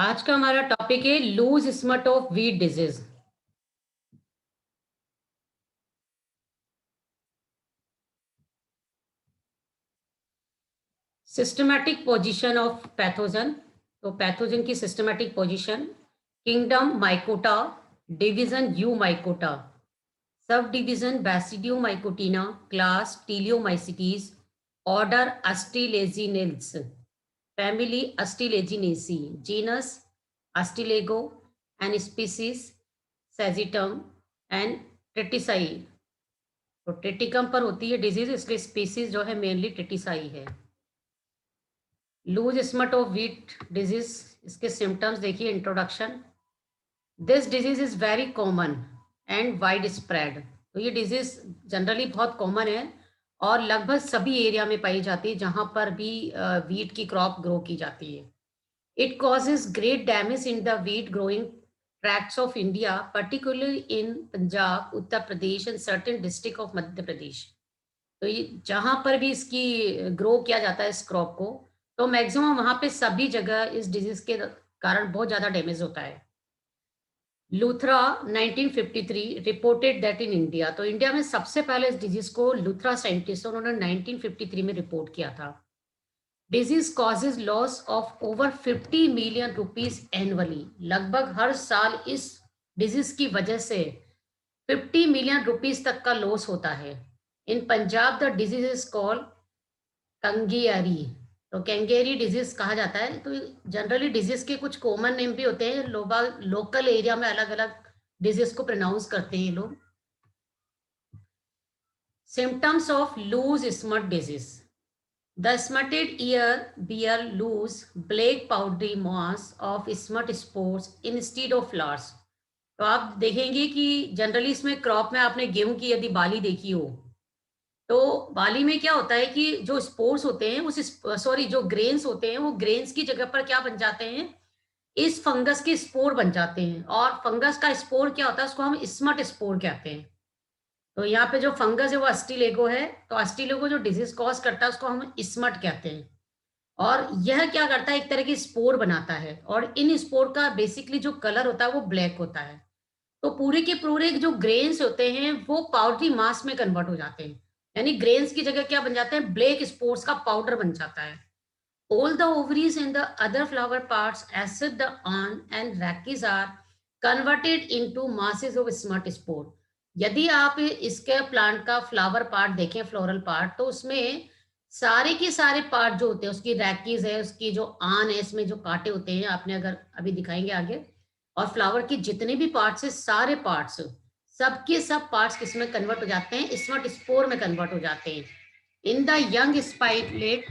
आज का हमारा टॉपिक है loose smut of wheat disease. Systematic position of pathogen. तो पैथोजन की systematic position: kingdom Mycota, division Eumycota, subdivision Basidiomycotina, class Teliomycetes, order Ustilaginales, family Ustilaginaceae, genus Ustilago, and species segetum and tritici. तो Triticum पर होती है disease, इसलिए species जो है mainly tritici है। Loose smut of wheat disease, इसके symptoms देखिए। Introduction: this disease is very common and wide spread. तो ये डिजीज जनरली बहुत कॉमन है और लगभग सभी एरिया में पाई जाती है जहां पर भी व्हीट की क्रॉप ग्रो की जाती है। It causes great damage in the wheat growing tracts of India, particularly in Punjab, Uttar Pradesh and certain district of Madhya Pradesh. तो ये जहां पर भी इसकी ग्रो किया जाता है इस क्रॉप को, तो मैक्सिमम वहां पे सभी जगह इस डिजीज के कारण बहुत ज्यादा डैमेज होता है। Luthra 1953 reported that in India. तो इंडिया में सबसे पहले इस डिजीज को लूथरा साइंटिस्ट उन्होंने 1953 में रिपोर्ट किया था। Disease causes loss of over 50 million rupees annually. लगभग हर साल इस डिजीज की वजह से 50 मिलियन रुपीस तक का लॉस होता है। In Punjab the disease is called Kangiari. तो कैंगेरी डिजीज कहा जाता है। तो जनरली डिजीज के कुछ कॉमन नेम भी होते हैं, लोकल एरिया में अलग अलग डिजीज को प्रोनाउंस करते हैं लोग। Symptoms of loose smut disease: the smutted ear bear loose black powdery mass of smut spores instead of flowers। तो आप देखेंगे कि जनरली इसमें क्रॉप में आपने गेहूं की यदि बाली देखी हो, तो बाली में क्या होता है कि जो स्पोर्स होते हैं, उस सॉरी जो ग्रेन्स होते हैं, वो ग्रेन्स की जगह पर क्या बन जाते हैं, इस फंगस के स्पोर बन जाते हैं। और फंगस का स्पोर क्या होता है, उसको हम स्मट स्पोर कहते हैं। तो यहाँ पे जो फंगस है वो अस्टिलेगो है। तो अस्टिलेगो जो डिजीज कॉज करता है उसको हम स्मट कहते हैं। और यह क्या करता है, एक तरह की स्पोर बनाता है और इन स्पोर का बेसिकली जो कलर होता है वो ब्लैक होता है। तो पूरे के पूरे जो ग्रेन्स होते हैं वो पाउडरी मास में कन्वर्ट हो जाते हैं। यानी ग्रेन्स की जगह क्या बन जाते हैं, ब्लैक स्पोर्स का पाउडर बन जाता है। All the ovaries and the other flower parts, except the awn and rachis, are converted into masses of smut spore। यदि आप इसके प्लांट का फ्लावर पार्ट देखें, फ्लोरल पार्ट, तो उसमें सारे के सारे पार्ट जो होते हैं, उसकी रैकीज है, उसकी जो आन है, इसमें जो कांटे होते हैं, आपने अगर अभी दिखाएंगे आगे, और फ्लावर के जितने भी पार्ट्स है, सारे पार्ट्स, सबके सब पार्ट्स किसमें कन्वर्ट हो जाते हैं, स्मट स्पोर में कन्वर्ट हो जाते हैं। In the young spikelet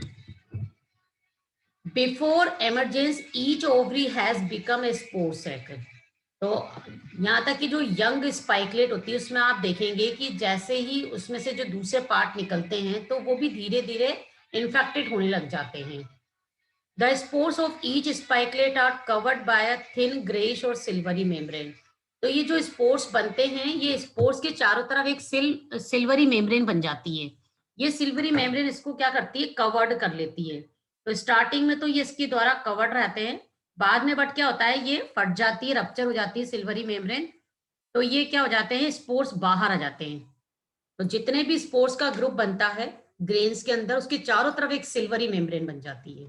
before emergence each ovary has become a spore sac. तो यहाँ तक कि जो यंग स्पाइकलेट होती है उसमें आप देखेंगे कि जैसे ही उसमें से जो दूसरे पार्ट निकलते हैं तो वो भी धीरे धीरे इन्फेक्टेड होने लग जाते हैं। The spores of each spikelet are covered by a thin greyish or silvery membrane. तो ये जो स्पोर्स बनते हैं, ये स्पोर्स के चारों तरफ एक सिल्वरी मेम्ब्रेन बन जाती है। ये सिल्वरी मेम्ब्रेन इसको क्या करती है, कवर्ड कर लेती है। तो स्टार्टिंग में तो ये इसके द्वारा कवर्ड रहते हैं, बाद में बट क्या होता है, ये फट जाती है, रप्चर हो जाती है सिल्वरी मेम्ब्रेन। तो ये क्या हो जाते हैं, स्पोर्स बाहर आ जाते हैं। तो जितने भी स्पोर्स का ग्रुप बनता है ग्रेन्स के अंदर, उसके चारों तरफ एक सिल्वरी मेम्ब्रेन बन जाती है।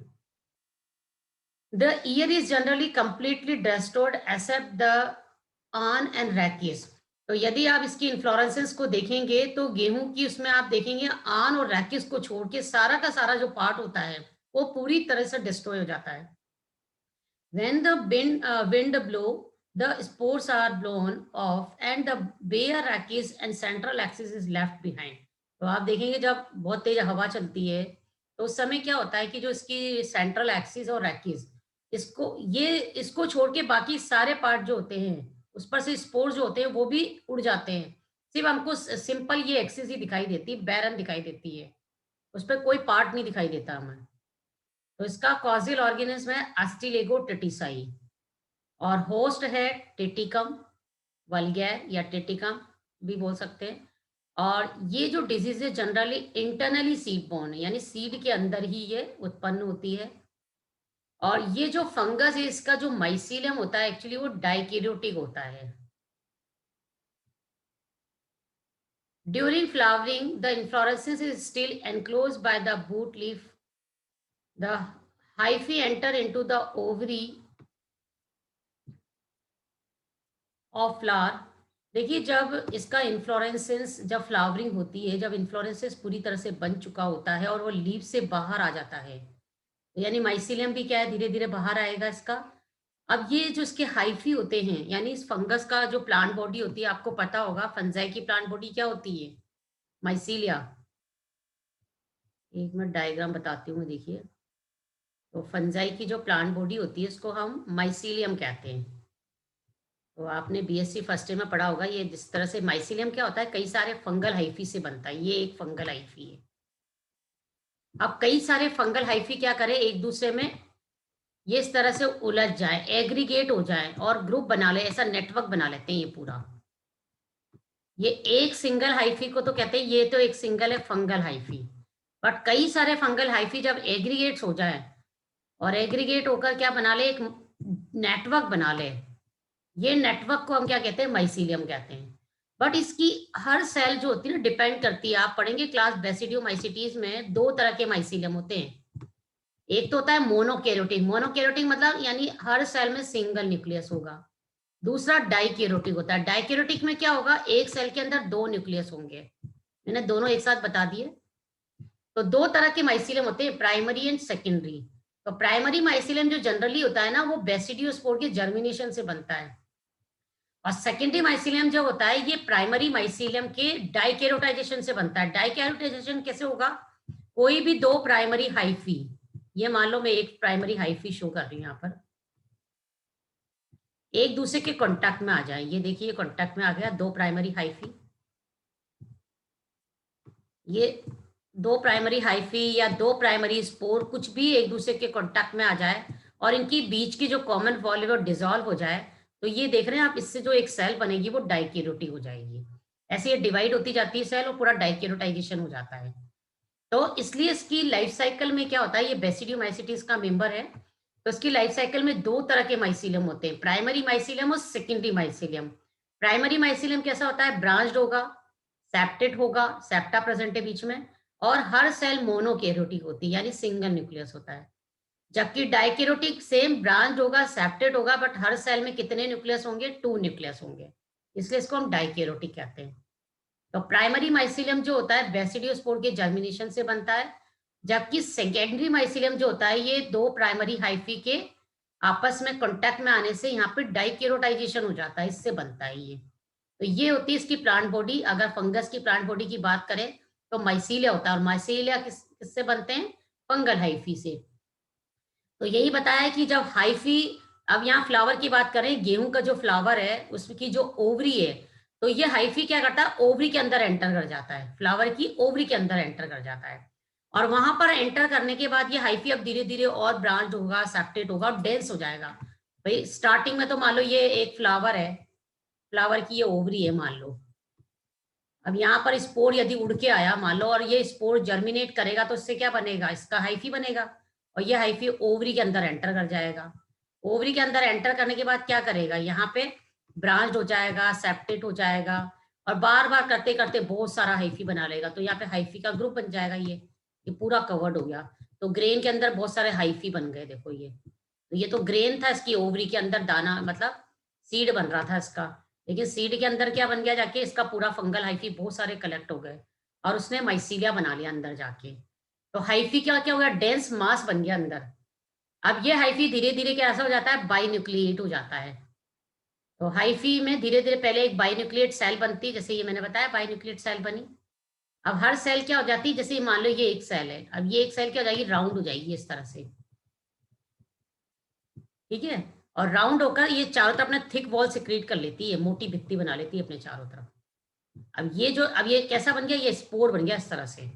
The ear is generally completely destroyed except the awn and rachis। तो यदि आप इसकी इन्फ्लोरेंसेंस को देखेंगे तो गेहूं की उसमें आप देखेंगे आन और रैकिस को छोड़ के सारा का सारा जो पार्ट होता है वो पूरी तरह से डिस्ट्रॉय हो जाता है। When the wind blow, the spores are blown off and the bare rachis and central axis is left behind। तो आप देखेंगे जब बहुत तेज हवा चलती है तो उस समय क्या होता है कि जो इसकी सेंट्रल एक्सिस और रैकिस, इसको छोड़ के बाकी सारे पार्ट जो होते हैं उस पर से स्पोर जो होते हैं वो भी उड़ जाते हैं। सिर्फ हमको सिंपल ये एक्सिस ही दिखाई देती है, बैरन दिखाई देती है, उस पर कोई पार्ट नहीं दिखाई देता हमें। तो इसका कॉजिल ऑर्गेनिज्म है अस्टिलेगो टिटिसाई और होस्ट है टिटिकम वल्गैर या टिटिकम भी बोल सकते हैं। और ये जो डिजीज है जनरली इंटरनली सीड बोर्न है, यानी सीड के अंदर ही ये उत्पन्न होती है। और ये जो फंगस है इसका जो माइसीलियम होता है एक्चुअली वो डाइकैरियोटिक होता है। During flowering the inflorescence is still enclosed by the boot leaf. The hyphae enter into the ovary of flower. देखिए जब इसका इन्फ्लोरेसेंस, जब फ्लावरिंग होती है, जब इन्फ्लोरेसेंस पूरी तरह से बन चुका होता है और वो लीफ से बाहर आ जाता है, यानी माइसीलियम भी क्या है, धीरे धीरे बाहर आएगा इसका। अब ये जो इसके हाइफी होते हैं, यानी इस फंगस का जो प्लांट बॉडी होती है, आपको पता होगा फंजाई की प्लांट बॉडी क्या होती है, माइसीलिया। एक मिनट डायग्राम बताती हूँ, देखिए। तो फंजाई की जो प्लांट बॉडी होती है इसको हम माइसीलियम कहते हैं। तो आपने बीएससी फर्स्ट ईयर में पढ़ा होगा, ये जिस तरह से माइसीलियम क्या होता है, कई सारे फंगल हाइफी से बनता है, ये एक फंगल हाइफी है। अब कई सारे फंगल हाइफी क्या करें, एक दूसरे में ये इस तरह से उलझ जाए, एग्रीगेट हो जाए और ग्रुप बना ले, ऐसा नेटवर्क बना लेते हैं ये पूरा। ये एक सिंगल हाइफी को तो कहते हैं, ये तो एक सिंगल है फंगल हाइफी। बट कई सारे फंगल हाइफी जब एग्रीगेट्स हो जाए और एग्रीगेट होकर क्या बना ले, एक नेटवर्क बना ले, ये नेटवर्क को हम क्या कहते हैं, माइसीलियम कहते हैं। बट इसकी हर सेल जो होती है ना, डिपेंड करती है, आप पढ़ेंगे क्लास बेसिडियोमाइसिटीज में, दो तरह के माइसीलियम होते हैं। एक तो होता है मोनोकैरियोटिक, मोनोकैरियोटिक मतलब यानी हर सेल में सिंगल न्यूक्लियस होगा। दूसरा डाइकैरियोटिक होता है, डाइकैरियोटिक में क्या होगा, एक सेल के अंदर दो न्यूक्लियस होंगे। मैंने दोनों एक साथ बता दिए। तो दो तरह के माइसीलियम होते हैं, प्राइमरी एंड सेकेंडरी। तो प्राइमरी माइसीलियम जो जनरली होता है ना, वो बेसिडियोस्पोर के जर्मिनेशन से बनता है। और सेकेंडरी माइसीलियम जो होता है, ये प्राइमरी माइसीलियम के डाइकैरियोटाइजेशन से बनता है। डाइकैरियोटाइजेशन कैसे होगा, कोई भी दो प्राइमरी हाइफी, ये मान लो मैं एक प्राइमरी हाइफी शो कर रही हूँ यहाँ पर, एक दूसरे के कांटेक्ट में आ जाए। ये देखिए कांटेक्ट में आ गया दो प्राइमरी हाइफी, ये दो प्राइमरी हाइफी या दो प्राइमरी स्पोर कुछ भी एक दूसरे के कांटेक्ट में आ जाए और इनकी बीच की जो कॉमन वॉल है वो डिसॉल्व हो जाए, तो ये देख रहे हैं आप, इससे जो एक सेल बनेगी वो डाइकैरियोटिक हो जाएगी। ऐसे ये डिवाइड होती जाती है सेल और पूरा डाइकैरियोटाइजेशन हो जाता है। तो इसलिए इसकी लाइफ साइकिल में क्या होता है, ये बेसिडियोमाइसिटीज का मेंबर है। तो इसकी लाइफ साइकिल में दो तरह के माइसीलियम होते हैं, प्राइमरी माइसीलियम और सेकेंडरी माइसीलियम। प्राइमरी माइसीलियम कैसा होता है, ब्रांच्ड होगा, सेप्टेड होगा, सेप्टा प्रेजेंट है बीच में, और हर सेल मोनोकैरियोटिक होती है, यानी सिंगल न्यूक्लियस होता है। जबकि डाइकैरियोटिक सेम ब्रांच होगा, सेप्टेड होगा, बट हर सेल में कितने न्यूक्लियस होंगे, टू न्यूक्लियस होंगे, इसलिए इसको हम डाइकैरियोटिक कहते हैं। तो प्राइमरी माइसीलियम जो होता है बेसिडियोस्पोर के जर्मिनेशन से बनता है, जबकि सेकेंडरी माइसीलियम जो होता है ये दो प्राइमरी हाइफी के आपस में कांटेक्ट में आने से यहाँ पे डाइकैरियोटाइजेशन हो जाता है, इससे बनता है ये। तो ये होती है इसकी प्लांट बॉडी। अगर फंगस की प्लांट बॉडी की बात करें तो माइसीलिया होता है, और माइसीलिया किससे बनते हैं, फंगल हाइफी से। तो यही बताया कि जब हाइफी, अब यहाँ फ्लावर की बात करें, गेहूं का जो फ्लावर है उसकी जो ओवरी है, तो ये हाइफी क्या करता है, ओवरी के अंदर एंटर कर जाता है, फ्लावर की ओवरी के अंदर एंटर कर जाता है। और वहां पर एंटर करने के बाद ये हाइफी अब धीरे धीरे और ब्रांच होगा, सेप्टेट होगा और डेंस हो जाएगा। भाई स्टार्टिंग में तो मान लो ये एक फ्लावर है, फ्लावर की ये ओवरी है मान लो। अब यहाँ पर स्पोर यदि उड़ के आया मान लो, और ये स्पोर जर्मिनेट करेगा, तो इससे क्या बनेगा, इसका हाइफी बनेगा, और ये हाइफी ओवरी के अंदर एंटर कर जाएगा। ओवरी के अंदर एंटर करने के बाद क्या करेगा, यहाँ पे ब्रांच हो जाएगा, सेप्टेट हो जाएगा, और बार बार करते करते बहुत सारा हाइफी बना लेगा, तो यहाँ पे हाइफी का ग्रुप बन जाएगा। ये पूरा कवर्ड हो गया। तो ग्रेन के अंदर बहुत सारे हाइफी बन गए, देखो ये। तो ये तो ग्रेन था, इसकी ओवरी के अंदर दाना मतलब सीड बन रहा था इसका, लेकिन सीड के अंदर क्या बन गया, जाके इसका पूरा फंगल हाइफी बहुत सारे कलेक्ट हो गए और उसने माइसीलिया बना लिया अंदर जाके। तो हाइफी क्या क्या हो गया, डेंस मास बन गया अंदर। अब ये हाइफी धीरे धीरे कैसा हो जाता है, बाई न्यूक्लिएट हो जाता है। तो हाइफी में धीरे धीरे पहले एक बाई न्यूक्लिएट सेल बनती है, जैसे ये मैंने बताया बाई न्यूक्लिएट सेल बनी। अब हर सेल क्या हो जाती है, जैसे मान लो ये एक सेल है, अब ये एक सेल क्या हो जाएगी, राउंड हो जाएगी इस तरह से, ठीक है। और राउंड होकर ये चारों तरफ अपने थिक वॉल सिक्रीट कर लेती है, मोटी भित्ती बना लेती है अपने चारों तरफ। अब ये कैसा बन गया, ये स्पोर बन गया इस तरह से।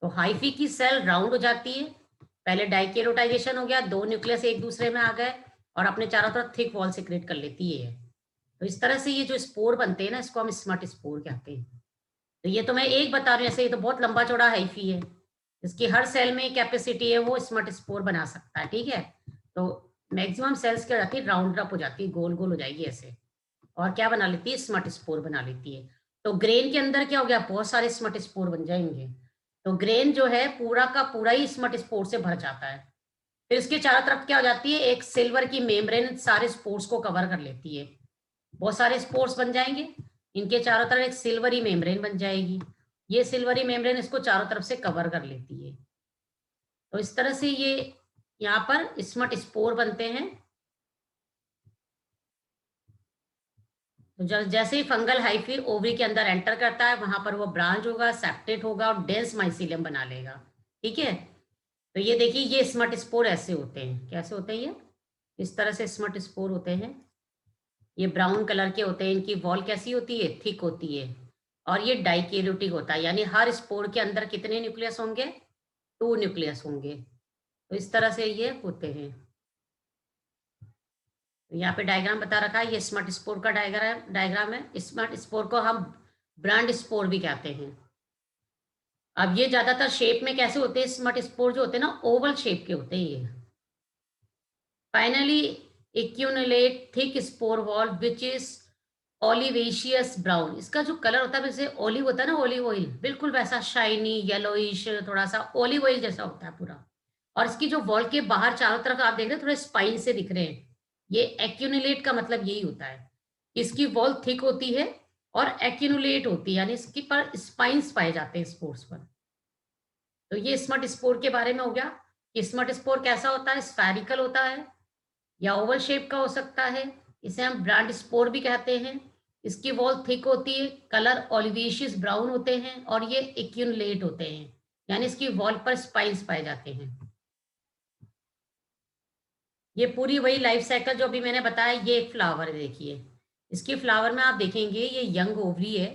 तो हाइफी की सेल राउंड हो जाती है, पहले डाइकैरियोटाइजेशन हो गया, दो न्यूक्लियस एक दूसरे में आ गए और अपने चारों तरफ थिक वॉल सिक्रेट कर लेती है। तो इस तरह से ये जो स्पोर बनते हैं ना, इसको हम स्मट स्पोर कहते हैं। तो ये तो मैं एक बता रही हूँ, ऐसे ये तो बहुत लंबा चौड़ा हाइफी है, इसकी हर सेल में कैपेसिटी है वो स्मट स्पोर बना सकता है, ठीक है। तो तो मैक्सिमम सेल्स क्या हो जाती है, राउंड अप हो जाती है, गोल गोल हो जाएगी ऐसे, और क्या बना लेती है, स्मट स्पोर बना लेती है। तो ग्रेन के अंदर क्या हो गया, बहुत सारे स्मट स्पोर बन जाएंगे। तो ग्रेन जो है पूरा का पूरा ही स्मट स्पोर से भर जाता है। फिर इसके चारों तरफ क्या हो जाती है, एक सिल्वर की मेम्ब्रेन सारे स्पोर्स को कवर कर लेती है। बहुत सारे स्पोर्स बन जाएंगे, इनके चारों तरफ एक सिल्वरी मेम्ब्रेन बन जाएगी। ये सिल्वरी मेम्ब्रेन इसको चारों तरफ से कवर कर लेती है। तो इस तरह से ये यहाँ पर स्मट स्पोर बनते हैं। तो जैसे ही फंगल हाइफी ओवरी के अंदर एंटर करता है, वहां पर वो ब्रांच होगा, सेप्टेट होगा और डेंस माइसीलियम बना लेगा। ठीक है, तो ये देखिए, ये स्मट स्पोर ऐसे होते हैं। कैसे होते हैं ये, इस तरह से स्मट स्पोर होते हैं। ये ब्राउन कलर के होते हैं, इनकी वॉल कैसी होती है, थिक होती है। और ये डाइकैरियोटिक होता है, यानी हर स्पोर के अंदर कितने न्यूक्लियस होंगे, 2 न्यूक्लियस होंगे। तो इस तरह से ये होते हैं। तो यहाँ पे डायग्राम बता रखा है, ये स्मट स्पोर का डायग्राम है। स्मट स्पोर को हम ब्रांड स्पोर भी कहते हैं। अब ये ज्यादातर शेप में कैसे होते हैं, स्मट स्पोर जो होते हैं ना, ओवल शेप के होते हैं ये। Finally accumulate thick spore wall which is olivaceous brown. इसका जो कलर होता है जैसे ओलिव होता है ना, ओलिव ऑयल, बिल्कुल वैसा शाइनी येलोइश, थोड़ा सा ओलिव ऑयल जैसा होता है पूरा। और इसकी जो वॉल के बाहर चारों तरफ आप देख रहे हैं थोड़े स्पाइन से दिख रहे हैं, ये एक्यूमुलेट का मतलब यही होता है। इसकी वॉल थिक होती है और एक्यूमुलेट होती है, यानी इसके पर स्पाइन्स पाए जाते हैं स्पोर्स पर। तो ये स्मट स्पोर के बारे में हो गया कि स्मट स्पोर कैसा होता है, स्फेरिकल होता है या ओवल शेप का हो सकता है। इसे हम ब्रांड स्पोर भी कहते हैं। इसकी वॉल थिक होती है, कलर ऑलिवेशियस ब्राउन होते हैं और ये एक्यूमुलेट होते हैं, यानी इसकी वॉल पर स्पाइन्स पाए जाते हैं। ये पूरी वही लाइफ साइकिल जो अभी मैंने बताया। ये एक फ्लावर है, देखिए इसके फ्लावर में आप देखेंगे ये यंग ओवरी है,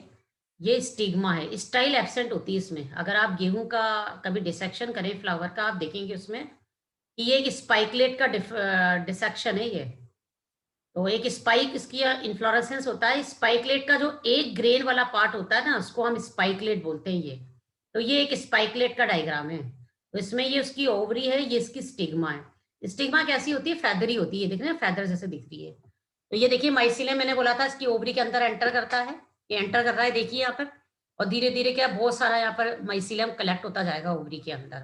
ये स्टिग्मा है। स्टाइल एब्सेंट होती है इसमें। अगर आप गेहूं का कभी डिसेक्शन करें फ्लावर का, आप देखेंगे उसमें कि ये एक स्पाइकलेट का डिसेक्शन है ये। तो एक स्पाइक इसकी इन्फ्लोरेसेंस होता है, स्पाइकलेट का जो एक ग्रेन वाला पार्ट होता है ना, उसको हम स्पाइकलेट बोलते हैं ये। तो ये एक स्पाइकलेट का डायग्राम है। तो इसमें ये उसकी ओवरी है, ये इसकी स्टिग्मा है। स्टिग्मा कैसी होती है, फेदरी होती है, देख रहे हैं फेदर जैसे दिख रही है। तो ये देखिए माइसीलियम मैंने बोला था इसकी ओवरी के अंदर एंटर करता है, ये एंटर कर रहा है देखिए यहाँ पर। और धीरे धीरे क्या बहुत सारा यहाँ पर माइसीलियम कलेक्ट होता जाएगा ओवरी के अंदर।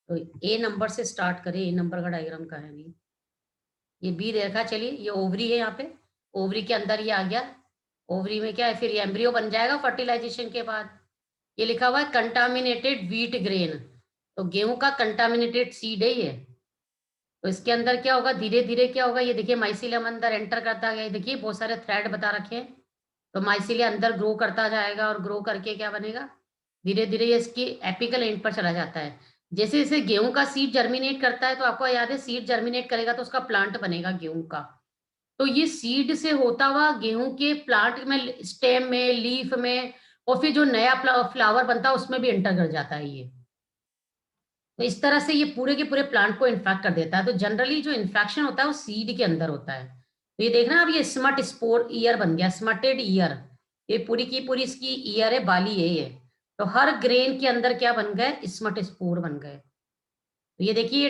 तो ए नंबर से स्टार्ट करें, ए नंबर का डायग्राम कहाँ है अभी, ये बी देखा, चलिए ये ओवरी है यहाँ पे। ओवरी के अंदर ये आ गया। ओवरी में क्या है, फिर ये एम्ब्रियो बन जाएगा फर्टिलाइजेशन के बाद। ये लिखा हुआ है कंटामिनेटेड व्हीट ग्रेन, तो गेहूं का कंटामिनेटेड सीड है ये। तो इसके अंदर क्या होगा, धीरे धीरे क्या होगा, ये देखिए माइसीलियम अंदर एंटर करता गया, देखिए बहुत सारे थ्रेड बता रखे हैं। तो माइसीलियम अंदर ग्रो करता जाएगा और ग्रो करके क्या बनेगा, धीरे धीरे ये इसकी एपिकल एंड पर चला जाता है। जैसे जैसे गेहूं का सीड जर्मिनेट करता है, तो आपको याद है सीड जर्मिनेट करेगा तो उसका प्लांट बनेगा गेहूं का। तो ये सीड से होता हुआ गेहूं के प्लांट में, स्टेम में, लीफ में, और फिर जो नया फ्लावर बनता है उसमें भी एंटर कर जाता है ये। तो इस तरह से ये पूरे के पूरे प्लांट को इन्फेक्ट कर देता है। तो जनरली जो इन्फेक्शन होता है वो सीड के अंदर होता है। तो ये देखना, अब ये स्मट स्पोर ईयर बन गया, स्मटेड ईयर। ये पूरी की पूरी इसकी ईयर है, बाली है ये। तो हर ग्रेन के अंदर क्या बन गए, स्मट स्पोर बन गए। तो ये देखिए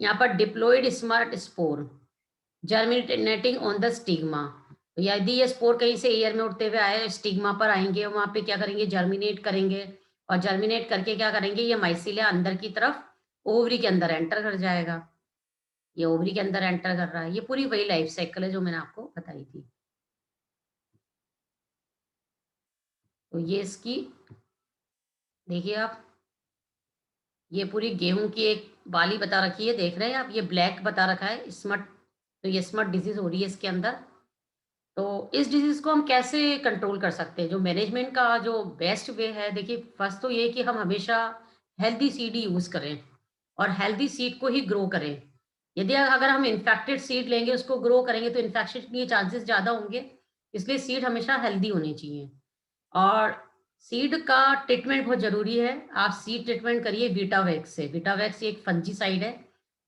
यहाँ पर diploid smut spore germinating on the stigma. तो यदि ये स्पोर कहीं से एयर में उड़ते हुए आए, स्टिग्मा पर आएंगे, वहां पे क्या करेंगे, जर्मिनेट करेंगे। और जर्मिनेट करके क्या करेंगे, ये माइसीलिया अंदर की तरफ ओवरी के अंदर एंटर कर जाएगा। ये ओवरी के अंदर एंटर कर रहा है। ये पूरी वही लाइफ साइकिल है जो मैंने आपको बताई थी। तो ये इसकी देखिए आप, ये पूरी गेहूं की एक बाली बता रखी है, देख रहे हैं आप, ये ब्लैक बता रखा है स्मट। तो ये स्मट डिजीज हो रही है इसके अंदर। तो इस डिजीज को हम कैसे कंट्रोल कर सकते हैं, जो मैनेजमेंट का जो बेस्ट वे है, देखिए फर्स्ट तो ये कि हम हमेशा हेल्दी सीड ही यूज करें और हेल्दी सीड को ही ग्रो करें। यदि अगर हम इन्फेक्टेड सीड लेंगे उसको ग्रो करेंगे तो इन्फेक्शन के चांसेस ज्यादा होंगे। इसलिए सीड हमेशा हेल्दी होने चाहिए। और सीड का ट्रीटमेंट बहुत जरूरी है। आप सीड ट्रीटमेंट करिए वीटावैक्स से। वीटावैक्स एक फंजीसाइड है।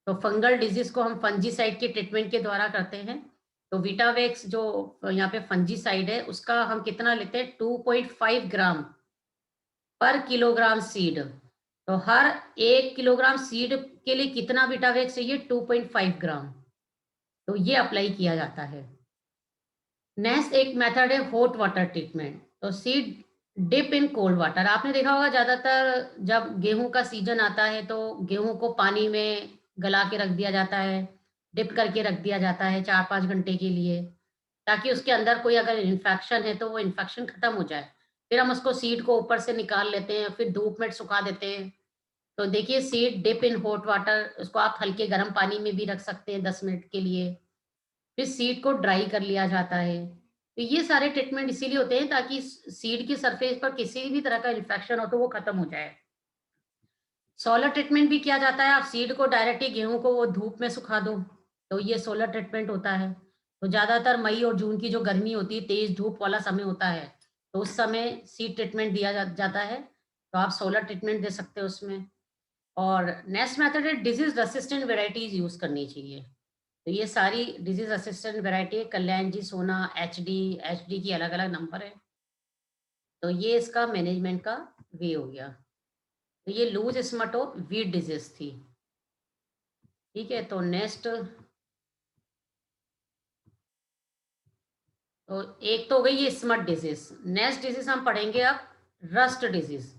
तो फंगल डिजीज को हम फंजीसाइड के ट्रीटमेंट के द्वारा करते हैं। तो वीटावैक्स जो यहाँ पे फंजीसाइड है, उसका हम कितना लेते हैं, 2.5 ग्राम पर किलोग्राम सीड। तो हर 1 किलोग्राम सीड के लिए कितना विटावेक्स चाहिए? 2.5 ग्राम। तो ये अप्लाई किया जाता है। नेक्स्ट एक मेथड है हॉट वाटर ट्रीटमेंट। तो seed dip in cold water. आपने देखा होगा ज़्यादातर जब गेहूँ का सीजन आता है तो गेहूँ को पानी में गला के रख दिया जाता है, डिप करके रख दिया जाता है 4-5 घंटे के लिए, ताकि उसके अंदर कोई अगर इन्फेक्शन है तो वो इन्फेक्शन खत्म हो जाए। फिर हम उसको सीड को ऊपर से निकाल लेते हैं, फिर धूप में सुखा देते हैं। तो देखिए seed dip in hot water, उसको आप हल्के गर्म पानी में भी रख सकते हैं 10 मिनट के लिए। फिर सीड को ड्राई कर लिया जाता है। तो ये सारे ट्रीटमेंट इसीलिए होते हैं ताकि सीड की सरफेस पर किसी भी तरह का इन्फेक्शन हो तो वो खत्म हो जाए। सोलर ट्रीटमेंट भी किया जाता है। आप सीड को डायरेक्टली गेहूँ को वो धूप में सुखा दो, तो ये सोलर ट्रीटमेंट होता है। तो ज़्यादातर मई और जून की जो गर्मी होती है, तेज़ धूप वाला समय होता है, तो उस समय सीड ट्रीटमेंट दिया जाता है। तो आप सोलर ट्रीटमेंट दे सकते हो उसमें। और नेक्स्ट मेथड है डिजीज़ रेसिस्टेंट वैराइटीज़ यूज़ करनी चाहिए। तो ये सारी डिजीज़ असिस्टेंट वैरायटी है, कल्याण जी, सोना, एचडी की अलग-अलग नंबर है। तो ये इसका मैनेजमेंट का वे हो गया। तो ये लूज़ स्मटो वीट डिजीज़ थी। ठीक है, तो नेक्स्ट तो एक तो हो गई ये स्मट डिजीज़। नेक्स्ट डिजीज़ हम पढ़ेंगे अब रस्ट डिजीज़।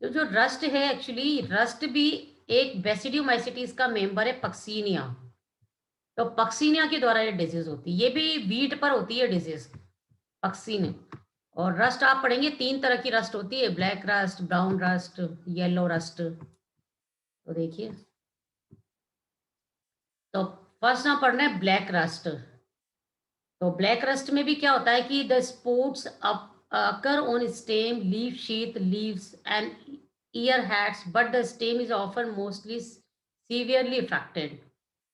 तो जो रस्ट है एक्चुअली रस्ट भी एक बेसिडियोमाइसिटीज़ का मेंबर है पक्सीनिया। तो पक्सीनिया के द्वारा ये डिजीज़ होती है। ये भी वीट पर होती है डिजीज़, पक्सीन। और रस्ट आप पढ़ेंगे 3 तरह की रस्ट होती है, black rust, brown rust, yellow rust. तो देखिए, तो फर्स्ट हम पढ़ रहे हैं ब्लैक रस्ट। तो ब्लैक रस्ट में भी क्या होता है कि the sports occur on stem, leaf sheath, leaves and year hats, but the stem is often mostly severely affected.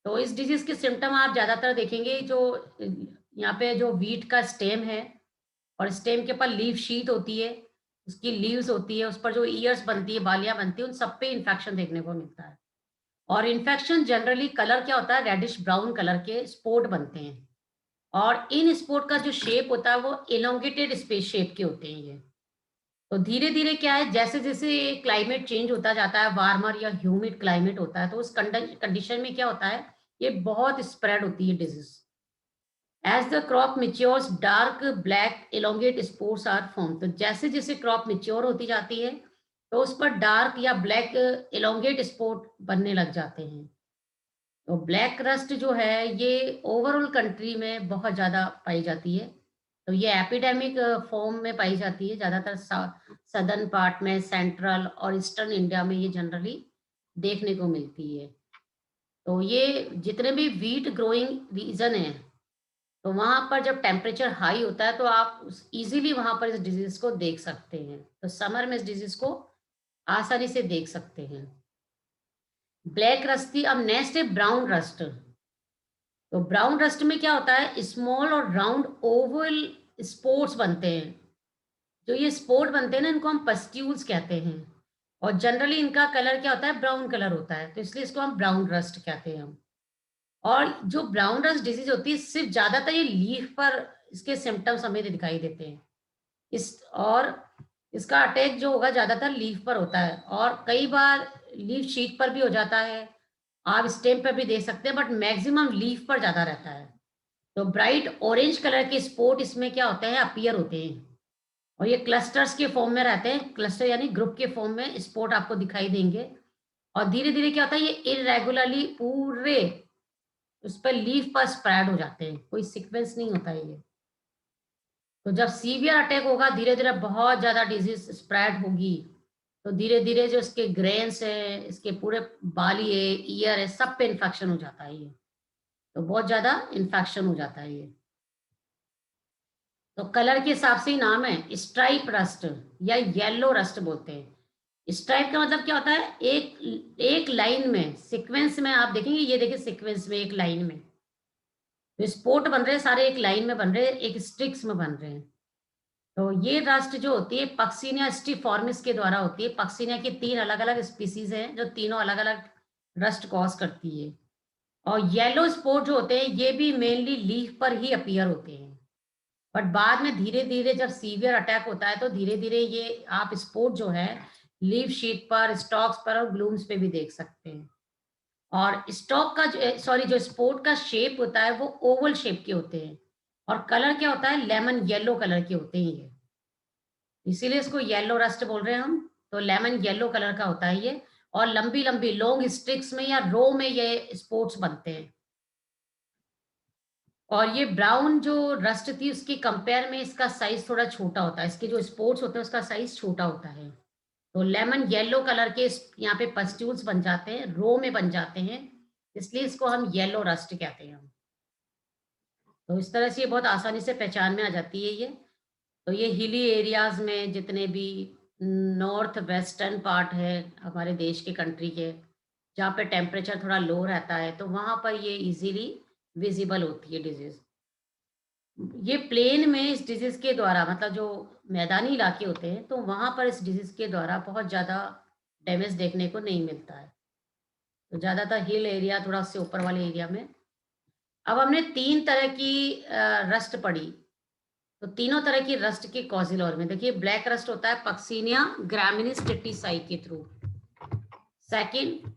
तो इस डिजीज के सिम्टम आप ज्यादातर देखेंगे जो यहाँ पे जो वीट का स्टेम है और स्टेम के ऊपर लीफ शीट होती है, उसकी लीव्स होती है, उस पर जो ईयर्स बनती है, बालियाँ बनती है, उन सब पे इन्फेक्शन देखने को मिलता है। और इन्फेक्शन जनरली कलर क्या होता है? रेडिश ब्राउन कलर के स्पॉट बनते हैं। और इन स्पॉट का जो शेप होता है वो एलोंगेटेड स्पेस शेप के होते हैं ये। तो धीरे-धीरे क्या है, जैसे-जैसे क्लाइमेट चेंज होता जाता है, वार्मर या ह्यूमिड क्लाइमेट होता है, तो उस कंडीशन में क्या होता है, ये बहुत स्प्रेड होती है disease. As the crop matures dark black elongate spores are form. तो जैसे जैसे क्रॉप मैच्योर होती जाती है तो उस पर डार्क या ब्लैक elongate स्पॉट बनने लग जाते हैं। तो ब्लैक रस्ट जो है ये ओवरऑल कंट्री में बहुत ज़्यादा पाई जाती है। तो ये एपिडेमिक फॉर्म में पाई जाती है ज़्यादातर सदर्न पार्ट में, सेंट्रल और ईस्टर्न इंडिया में ये जनरली देखने को मिलती है। तो ये जितने भी व्हीट ग्रोइंग रीजन है, तो वहाँ पर जब टेम्परेचर हाई होता है तो आप इजीली वहाँ पर इस डिजीज को देख सकते हैं। तो समर में इस डिजीज को आसानी से देख सकते हैं। ब्लैक रस्ट थी। अब नेक्स्ट है ब्राउन रस्ट। तो ब्राउन रस्ट में क्या होता है, स्मॉल और राउंड ओवल स्पोर्ट्स बनते हैं। जो ये स्पोर्ट बनते हैं ना, इनको हम पस्ट्यूल्स कहते हैं। और जनरली इनका कलर क्या होता है, ब्राउन कलर होता है, तो इसलिए इसको हम ब्राउन रस्ट कहते हैं हम। और जो ब्राउन रस्ट डिजीज होती है सिर्फ ज्यादातर ये लीफ पर इसके सिम्टम्स हमें दिखाई देते हैं। इस और इसका अटैक जो होगा ज्यादातर लीफ पर होता है और कई बार लीफ शीट पर भी हो जाता है। आप स्टेम पर भी देख सकते हैं बट मैक्सिमम लीफ पर ज्यादा रहता है। तो ब्राइट ऑरेंज कलर के स्पॉट इसमें क्या होते हैं, अपीयर होते हैं। और ये क्लस्टर्स के फॉर्म में रहते हैं, क्लस्टर यानी ग्रुप के फॉर्म में स्पॉट आपको दिखाई देंगे। और धीरे धीरे क्या होता है, ये इरेगुलरली पूरे उस पर लीफ पर स्प्रेड हो जाते हैं, कोई सीक्वेंस नहीं होता है ये। तो जब सीवियर अटैक होगा, धीरे धीरे बहुत ज्यादा डिजीज स्प्रेड होगी। तो धीरे धीरे जो इसके ग्रेन्स है, इसके पूरे बाली है, ईयर है, सब पे इन्फेक्शन हो जाता है ये। तो बहुत ज्यादा इन्फेक्शन हो जाता है ये। तो कलर के हिसाब से ही नाम है, स्ट्राइप रस्ट या येलो रस्ट बोलते हैं। स्ट्राइप का मतलब क्या होता है, एक एक लाइन में सीक्वेंस में आप देखेंगे, ये देखिए सीक्वेंस में एक लाइन में जो स्पोर्ट बन रहे हैं सारे एक लाइन में बन रहे हैं, एक स्ट्रिक्स में बन रहे हैं। तो ये रस्ट जो होती है पक्सिनिया स्टिफॉर्मिस के द्वारा होती है। पक्सिनिया की 3 अलग-अलग स्पीसीज हैं जो तीनों अलग-अलग रस्ट कॉज करती है। और येलो स्पॉट जो होते हैं ये भी मेनली लीफ पर ही अपीयर होते हैं। बट बाद में धीरे-धीरे जब सीवियर अटैक होता है तो धीरे-धीरे ये आप स्पॉट जो है लीफ शीट पर, स्टॉक्स पर और ब्लूम्स पे भी देख सकते हैं। और स्टॉक का सॉरी जो स्पोर्ट का शेप होता है वो ओवल शेप के होते हैं और कलर क्या होता है लेमन येलो कलर के होते हैं ये। इसीलिए इसको येलो रस्ट बोल रहे हैं हम। तो लेमन येलो कलर का होता है ये और लंबी-लंबी लॉन्ग स्टिक्स में या रो में ये स्पोर्ट्स बनते हैं। और ये ब्राउन जो रस्ट थी उसके कंपेयर में इसका साइज़ थोड़ा छोटा होता है। इसके जो स्पोर्ट्स होते हैं उसका साइज़ छोटा होता है। तो लेमन येलो कलर के यहाँ पे पस्ट्यूल्स बन जाते हैं, रो में बन जाते हैं, इसलिए इसको हम येलो रस्ट कहते हैं हम। तो इस तरह से ये बहुत आसानी से पहचान में आ जाती है ये। तो ये हिली एरियाज़ में जितने भी नॉर्थ वेस्टर्न पार्ट है हमारे देश के कंट्री के, जहाँ पे टेम्परेचर थोड़ा लो रहता है, तो वहाँ पर ये ईज़िली विज़िबल होती है डिज़ीज़। ये प्लेन में इस डिज़ीज़ के द्वारा मतलब जो मैदानी इलाके होते हैं, तो वहाँ पर इस डिज़ीज़ के द्वारा बहुत ज़्यादा डैमेज देखने को नहीं मिलता है। तो ज़्यादातर हिल एरिया थोड़ा उससे ऊपर वाले एरिया में। अब हमने 3 तरह की रस्ट पढ़ी, तो तीनों तरह की रस्ट के कॉज़ल और में देखिए ब्लैक रस्ट होता है पक्सिनिया ग्रामिनीज टिटिसाई के थ्रू। Second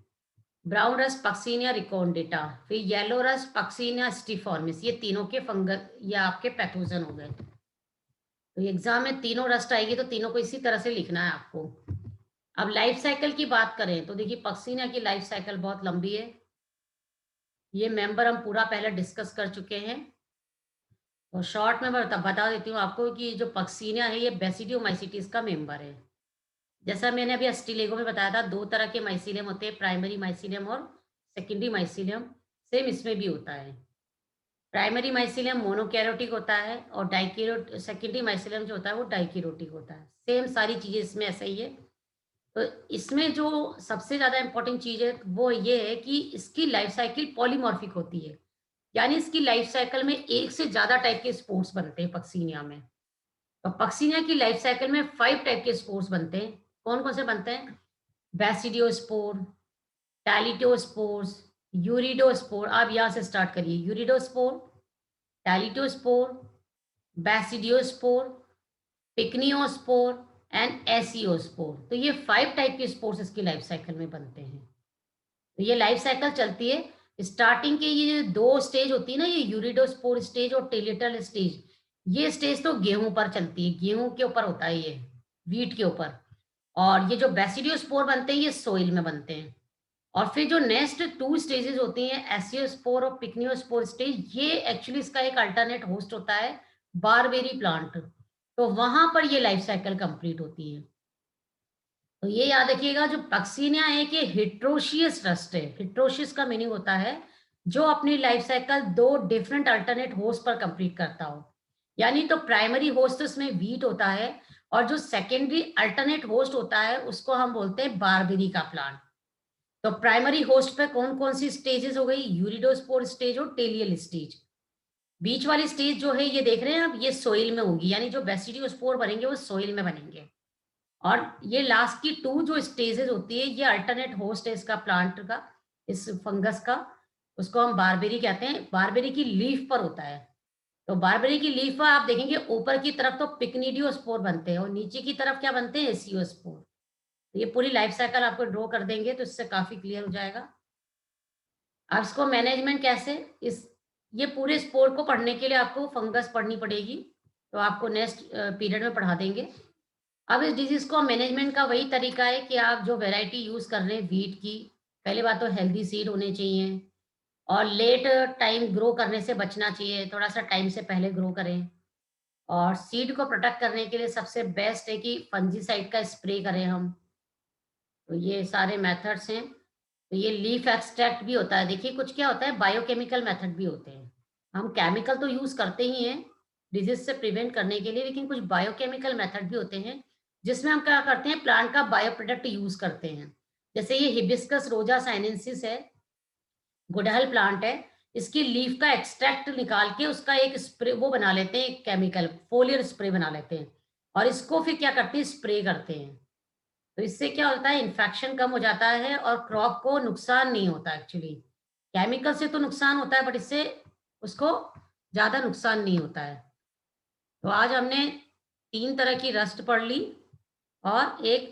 brown rust Puccinia recondita, फिर येलो रस्ट पक्सिनिया स्टिफॉर्मिस, ये तीनों के फंगल या आपके पैथोजन हो गए। तो एग्जाम में तीनों रस्ट आएगी तो तीनों को इसी तरह से लिखना है आपको। अब लाइफ साइकिल की बात करें तो देखिए पक्सिनिया की लाइफ साइकिल बहुत लंबी है। ये मेंबर हम पूरा पहले डिस्कस कर चुके हैं। तो शॉर्ट में मैं बता देती हूँ आपको कि जो पक्सिनिया है ये बेसिडियोमाइसीटीज का मेंबर है। जैसा मैंने अभी अस्टिलेगो में बताया था 2 तरह के माइसीलियम होते हैं, प्राइमरी माइसीलियम और सेकेंडरी माइसीलियम, सेम इसमें भी होता है। प्राइमरी माइसीलियम मोनोकैरोटिक होता है और सेकेंडरी माइसीलियम जो होता है वो डाइकैरोटिक होता है। सेम सारी चीज़ें इसमें ऐसा ही है। तो इसमें जो सबसे ज़्यादा इम्पोर्टेंट चीज़ है वो ये है कि इसकी लाइफ साइकिल पॉलीमॉर्फिक होती है। यानी इसकी लाइफ साइकिल में एक से ज़्यादा टाइप के स्पोर्स बनते हैं पक्सिनिया में। तो पक्सिनिया की लाइफ साइकिल में 5 टाइप के स्पोर्स बनते हैं। कौन-कौन से बनते हैं? बैसिडियोस्पोर, टैलिटोस्पोर्स, यूरिडोस्पोर। आप यहाँ से स्टार्ट करिए। यूरिडोस्पोर, टैलिटोस्पोर, बैसिडियोस्पोर, पिक्नियोस्पोर एंड एसियोस्पोर। तो ये 5 टाइप के स्पोर्स इसकी लाइफ साइकिल में बनते हैं। तो ये लाइफ साइकिल चलती है। स्टार्टिंग के ये 2 स्टेज होती है ना, ये यूरिडोस्पोर स्टेज और टेलिटल स्टेज, ये स्टेज तो गेहूँ पर चलती है, गेहूँ के ऊपर होता है ये, व्हीट के ऊपर। और ये जो बैसिडियोस्पोर बनते हैं ये सोइल में बनते हैं। और फिर जो नेक्स्ट 2 स्टेजेस होती हैं एसियोस्पोर और पिक्नियोस्पोर स्टेज, ये एक्चुअली इसका एक अल्टरनेट होस्ट होता है बारबेरी प्लांट। तो वहाँ पर ये लाइफ साइकिल कंप्लीट होती है। तो ये याद रखिएगा जो पक्सिनिया है कि हेटेरोशियस रस्ट है। हेटेरोशियस का मीनिंग होता है जो अपनी life cycle 2 different alternate host पर कंप्लीट करता हो। यानी तो प्राइमरी होस्ट उसमें व्हीट होता है और जो सेकेंडरी अल्टरनेट होस्ट होता है उसको हम बोलते हैं बारबेरी का प्लांट। तो प्राइमरी होस्ट पे कौन-कौन सी स्टेजेस हो गई? यूरिडोस्पोर स्टेज और टेलियल स्टेज। बीच वाली स्टेज जो है ये देख रहे हैं आप, ये सोइल में होगी, यानी जो बेसिडियोस्पोर बनेंगे वो सोइल में बनेंगे। और ये लास्ट की 2 जो स्टेजेस होती है ये अल्टरनेट होस्ट है इसका प्लांट का, इस फंगस का। उसको हम बारबेरी कहते हैं, बारबेरी की लीफ पर होता है। तो बारबेरी की लीफ पर आप देखेंगे ऊपर की तरफ तो पिक्निडियोस्पोर बनते हैं और नीचे की तरफ क्या बनते हैं? एसियोस्पोर। तो ये पूरी लाइफ साइकिल आपको ड्रॉ कर देंगे तो इससे काफ़ी क्लियर हो जाएगा। अब इसको मैनेजमेंट कैसे? इस ये पूरे स्पोर को पढ़ने के लिए आपको फंगस पढ़नी पड़ेगी, तो आपको नेक्स्ट पीरियड में पढ़ा देंगे। अब इस डिजीज़ को मैनेजमेंट का वही तरीका है कि आप जो वैरायटी यूज़ कर रहे हैं व्हीट की, पहली बात तो हेल्दी सीड होने चाहिए और लेट टाइम ग्रो करने से बचना चाहिए, थोड़ा-सा टाइम से पहले ग्रो करें। और सीड को प्रोटेक्ट करने के लिए सबसे बेस्ट है कि फंजीसाइड का स्प्रे करें हम। तो ये सारे मेथड्स हैं। तो ये लीफ एक्सट्रैक्ट भी होता है। देखिए कुछ क्या होता है बायोकेमिकल मेथड भी होते हैं। हम केमिकल तो यूज़ करते ही हैं डिजीज़ से प्रिवेंट करने के लिए, लेकिन कुछ बायोकेमिकल मेथड भी होते हैं, जिसमें हम क्या करते हैं प्लांट का बायो प्रोडक्ट यूज़ करते हैं। जैसे ये हिबिस्कस रोज़ा साइनेंसिस है, गुड़हल प्लांट है, इसकी लीफ का एक्सट्रैक्ट निकाल के उसका एक स्प्रे वो बना लेते हैं केमिकल, फोलियर स्प्रे बना लेते हैं और इसको फिर क्या करते हैं स्प्रे करते हैं। तो इससे क्या होता है इन्फेक्शन कम हो जाता है और क्रॉप को नुकसान नहीं होता एक्चुअली। केमिकल से तो नुकसान होता है बट इससे उसको ज़्यादा नुकसान नहीं होता है। तो आज हमने 3 तरह की रस्ट पढ़ ली और एक